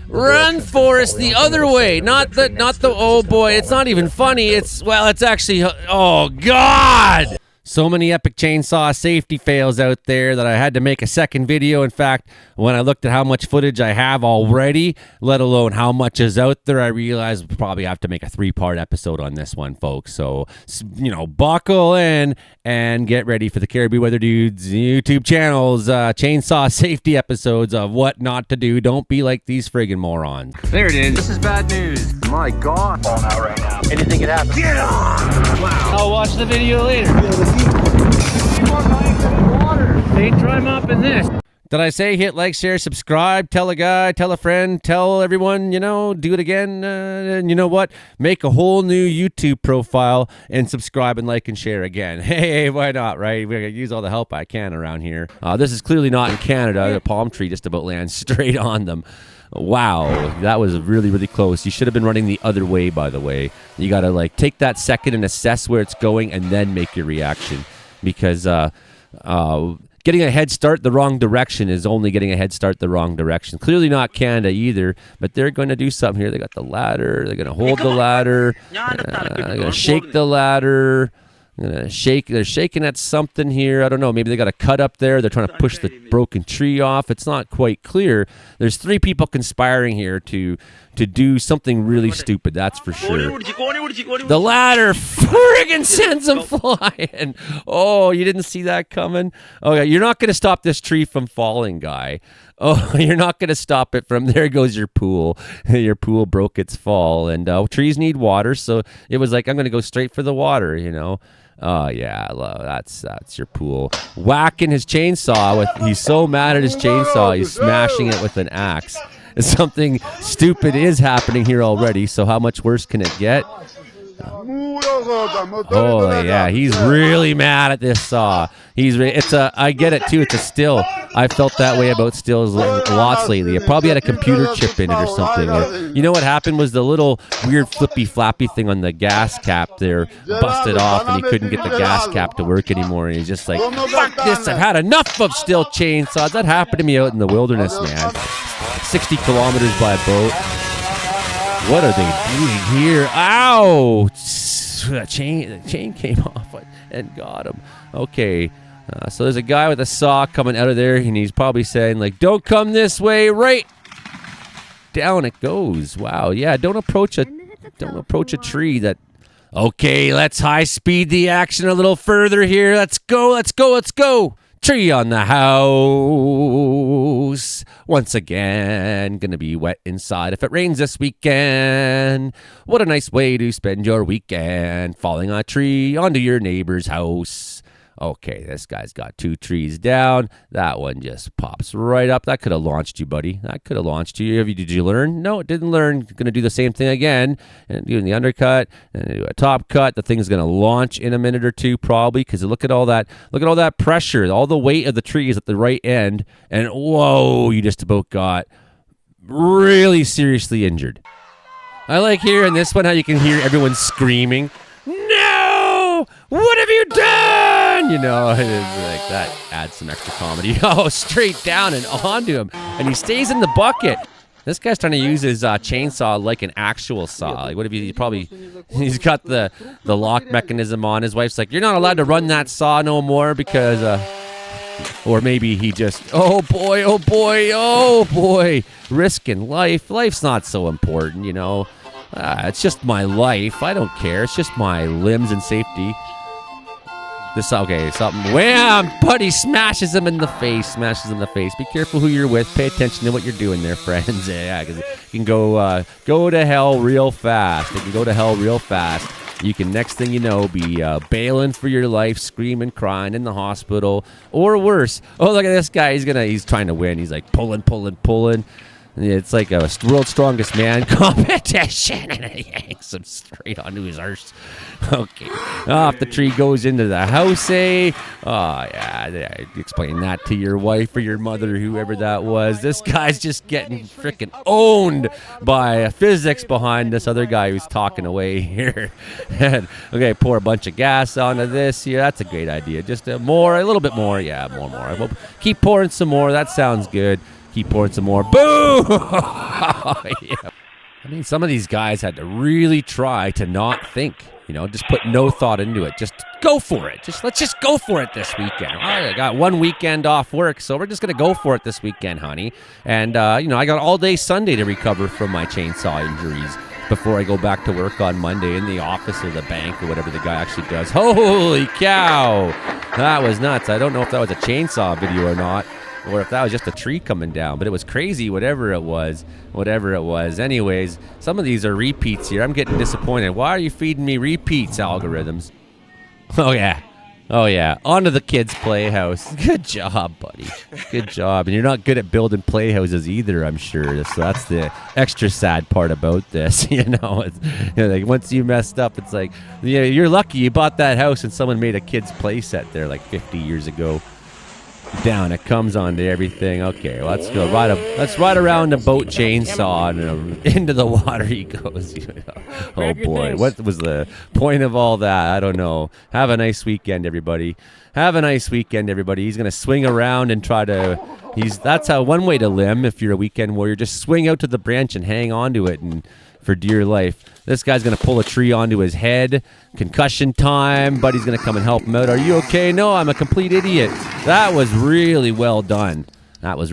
Run, Forrest, the other way. Not the, oh boy, it's not even funny. It's actually, oh God. So many epic chainsaw safety fails out there that I had to make a second video. In fact, when I looked at how much footage I have already, let alone how much is out there, I realized we'll probably have to make a 3-part episode on this one, folks. So, buckle in and get ready for the Cariboo Weather Dudes YouTube channel's chainsaw safety episodes of what not to do. Don't be like these friggin' morons. There it is. This is bad news. My God. Falling out right now. Anything could happen. Get on! Wow. I'll watch the video later. They try mopping this. Did I say hit like, share, subscribe, tell a guy, tell a friend, tell everyone, do it again. And you know what? Make a whole new YouTube profile and subscribe and like and share again. Hey, why not, right? We're going to use all the help I can around here. This is clearly not in Canada. The palm tree just about lands straight on them. Wow, that was really, really close. You should have been running the other way, by the way. You got to take that second and assess where it's going and then make your reaction. Because getting a head start the wrong direction is only getting a head start the wrong direction. Clearly not Canada either, but they're going to do something here. They got the ladder. They're going to hold the ladder. They're going to shake the ladder. They're shaking at something here. I don't know. Maybe they got a cut up there. They're trying to push the broken tree off. It's not quite clear. There's 3 people conspiring here to do something really stupid. That's for sure. The ladder friggin' sends them flying. Oh, you didn't see that coming? Oh, yeah. You're not going to stop this tree from falling, guy. Oh, you're not going to stop it from, there goes your pool. Your pool broke its fall. And trees need water, so it was like, I'm going to go straight for the water, Oh, yeah, that's your pool. Whacking his chainsaw. He's so mad at his chainsaw, he's smashing it with an axe. Something stupid is happening here already, so how much worse can it get? Oh, yeah, he's really mad at this saw. I get it, too. It's a still. I felt that way about stills lots lately. It probably had a computer chip in it or something. Or, you know what happened was the little weird flippy flappy thing on the gas cap there busted off, and he couldn't get the gas cap to work anymore. And he's just like, fuck this, I've had enough of still chainsaws. That happened to me out in the wilderness, man. 60 kilometers by boat. What are they doing here? Ow! The chain came off and got him. Okay. So there's a guy with a saw coming out of there, and he's probably saying, don't come this way, right? Down it goes. Wow. Yeah, don't approach a tree that... Okay, let's high speed the action a little further here. Let's go. Tree on the house. Once again, gonna be wet inside if it rains this weekend. What a nice way to spend your weekend. Falling on a tree onto your neighbor's house. Okay, this guy's got 2 trees down. That one just pops right up. That could have launched you, buddy. That could have launched you. Did you learn? No, it didn't learn. Going to do the same thing again. And doing the undercut and do a top cut. The thing's going to launch in a minute or two probably, because look at all that. Look at all that pressure. All the weight of the tree is at the right end. And whoa, you just about got really seriously injured. I like hearing this one, how you can hear everyone screaming, "No! What have you done?" It's like that adds some extra comedy. Oh, straight down and onto him. And he stays in the bucket. This guy's trying to use his chainsaw like an actual saw. Like, what if he's got the lock mechanism on. His wife's like, "You're not allowed to run that saw no more because," or maybe he just, oh boy, risking life. Life's not so important, it's just my life. I don't care. It's just my limbs and safety. Something. Wham! Buddy smashes him in the face. Be careful who you're with. Pay attention to what you're doing there, friends. Yeah, because you can go to hell real fast. It can go to hell real fast. You can, next thing you know, be bailing for your life, screaming, crying in the hospital, or worse. Oh, look at this guy. He's trying to win. He's like pulling. It's like a world's strongest man competition, and he yanks him straight onto his arse. Okay. Off the tree goes into the house, eh? Oh, yeah. Explain that to your wife or your mother, whoever that was. This guy's just getting freaking owned by physics behind this other guy who's talking away here. And, okay, pour a bunch of gas onto this. Yeah, that's a great idea. Just a little bit more. Yeah, more. Keep pouring some more. That sounds good. Keep pouring some more. Boom! Yeah. I mean, some of these guys had to really try to not think. Just put no thought into it. Just go for it. Let's just go for it this weekend. All right, I got one weekend off work, so we're just going to go for it this weekend, honey. And, I got all day Sunday to recover from my chainsaw injuries before I go back to work on Monday in the office or the bank or whatever the guy actually does. Holy cow! That was nuts. I don't know if that was a chainsaw video or not, or if that was just a tree coming down, but it was crazy, whatever it was. Anyways, some of these are repeats here. I'm getting disappointed. Why are you feeding me repeats, algorithms? Oh, yeah. Onto the kids' playhouse. Good job, buddy. Good job. And you're not good at building playhouses either, I'm sure. So that's the extra sad part about this. It's, like once you messed up, it's like, you're lucky you bought that house and someone made a kid's play set there like 50 years ago. Down it comes onto everything. Okay, let's go. Let's ride around a boat chainsaw and into the water he goes. Oh boy, what was the point of all that? I don't know. Have a nice weekend, everybody. He's gonna swing around and try to. That's how one way to limb if you're a weekend warrior. Just swing out to the branch and hang onto it and for dear life. This guy's going to pull a tree onto his head. Concussion time. Buddy's going to come and help him out. Are you okay? No, I'm a complete idiot. That was really well done. That's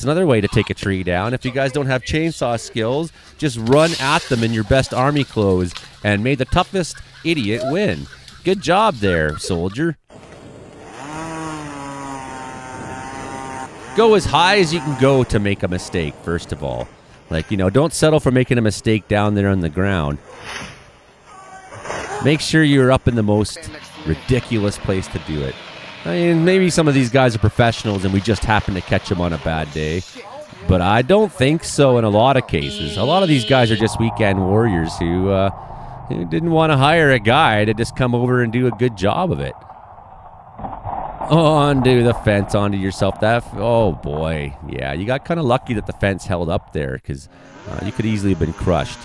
another way to take a tree down. If you guys don't have chainsaw skills, just run at them in your best army clothes and may the toughest idiot win. Good job there, soldier. Go as high as you can go to make a mistake, first of all. Don't settle for making a mistake down there on the ground. Make sure you're up in the most ridiculous place to do it. I mean, maybe some of these guys are professionals and we just happen to catch them on a bad day. But I don't think so in a lot of cases. A lot of these guys are just weekend warriors who didn't want to hire a guy to just come over and do a good job of it. Onto the fence, onto yourself. Oh boy, yeah, you got kind of lucky that the fence held up there because you could easily have been crushed.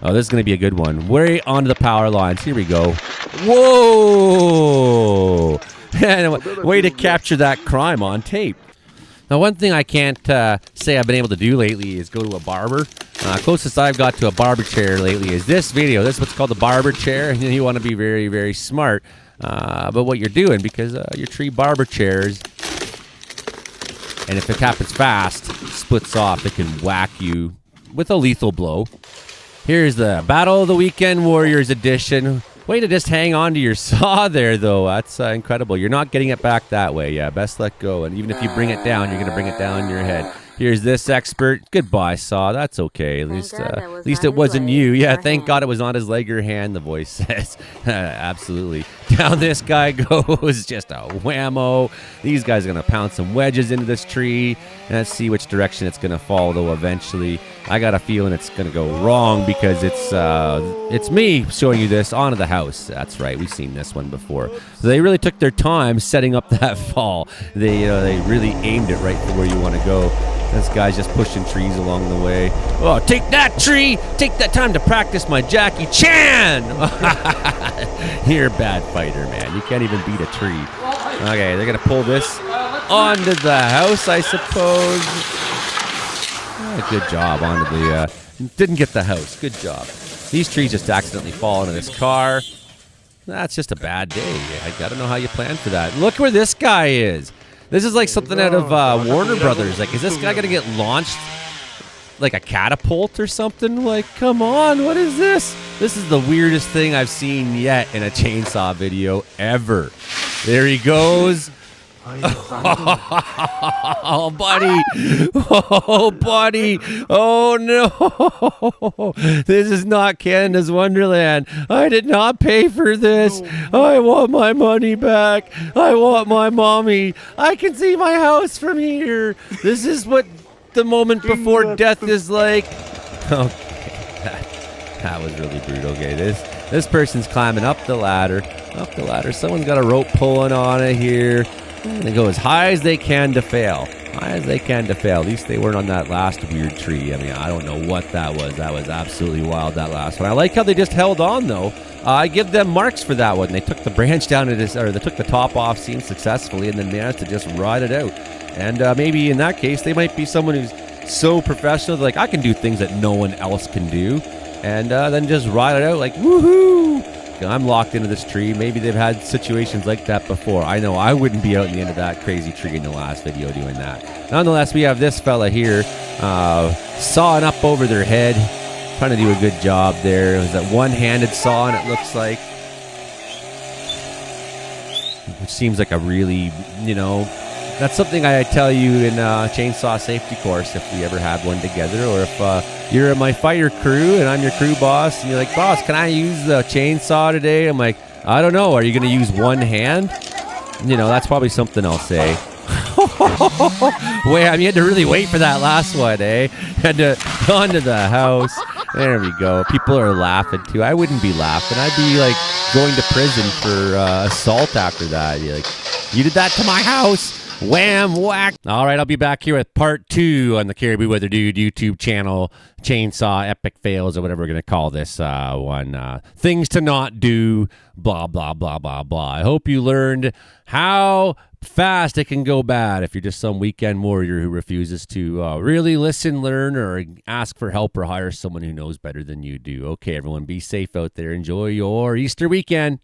Oh, this is going to be a good one. Way onto the power lines. Here we go. Whoa! Way to capture that crime on tape. Now, one thing I can't say I've been able to do lately is go to a barber. Closest I've got to a barber chair lately is this video. This is what's called the barber chair. And you want to be very, very smart about what you're doing because your tree barber chairs, and if it happens fast, splits off, it can whack you with a lethal blow. Here's the Battle of the Weekend Warriors edition. Way to just hang on to your saw there, though. That's incredible. You're not getting it back that way. Yeah, best let go. And even if you bring it down, you're going to bring it down in your head. Here's this expert. Goodbye, saw. That's okay. At least it wasn't you. Yeah, thank God it was on his leg or hand, the voice says. Absolutely. Down this guy goes. Just a whammo. These guys are going to pound some wedges into this tree. And let's see which direction it's going to fall, though, eventually. I got a feeling it's going to go wrong because it's me showing you this onto the house. That's right. We've seen this one before. So they really took their time setting up that fall. They really aimed it right for where you want to go. This guy's just pushing trees along the way. Oh, take that, tree! Take that time to practice my Jackie Chan! You're a bad fighter, man. You can't even beat a tree. Okay, they're going to pull this onto the house, I suppose. Oh, good job onto the... didn't get the house. Good job. These trees just accidentally fall into this car. That's just a bad day. I don't know how you planned for that. Look where this guy is. This is like something out of Warner Brothers. Like, is this guy going to get launched like a catapult or something? Like, come on, what is this? This is the weirdest thing I've seen yet in a chainsaw video ever. There he goes. Oh, buddy. Oh, buddy. Oh, no. This is not Canada's Wonderland. I did not pay for this. I want my money back. I want my mommy. I can see my house from here. This is what the moment before death is like. Okay. That was really brutal. Okay, this person's climbing up the ladder. Someone's got a rope pulling on it here. They go as high as they can to fail. At least they weren't on that last weird tree. I mean, I don't know what that was. That was absolutely wild, that last one. I like how they just held on, though. I give them marks for that one. They took the branch down, they took the top off, seemed successfully, and then managed to just ride it out. And maybe in that case, they might be someone who's so professional, like, I can do things that no one else can do. And then just ride it out like, woohoo! I'm locked into this tree. Maybe they've had situations like that before. I know I wouldn't be out in the end of that crazy tree in the last video doing that. Nonetheless, we have this fella here sawing up over their head, trying to do a good job there. It was that one-handed sawing, it looks like. Which seems like a really, that's something I tell you in chainsaw safety course if we ever have one together, or if you're in my fire crew and I'm your crew boss and you're like, boss, can I use the chainsaw today? I'm like, I don't know. Are you going to use one hand? That's probably something I'll say. Wait, you had to really wait for that last one, eh? Had to go into the house. There we go. People are laughing too. I wouldn't be laughing. I'd be like going to prison for assault after that. You're like, you did that to my house. Wham, whack. All right, I'll be back here with part 2 on the Cariboo Dude YouTube channel. Chainsaw epic fails, or whatever we're going to call this one. Things to not do, blah, blah, blah, blah, blah. I hope you learned how fast it can go bad if you're just some weekend warrior who refuses to really listen, learn, or ask for help, or hire someone who knows better than you do. Okay, everyone, be safe out there. Enjoy your Easter weekend.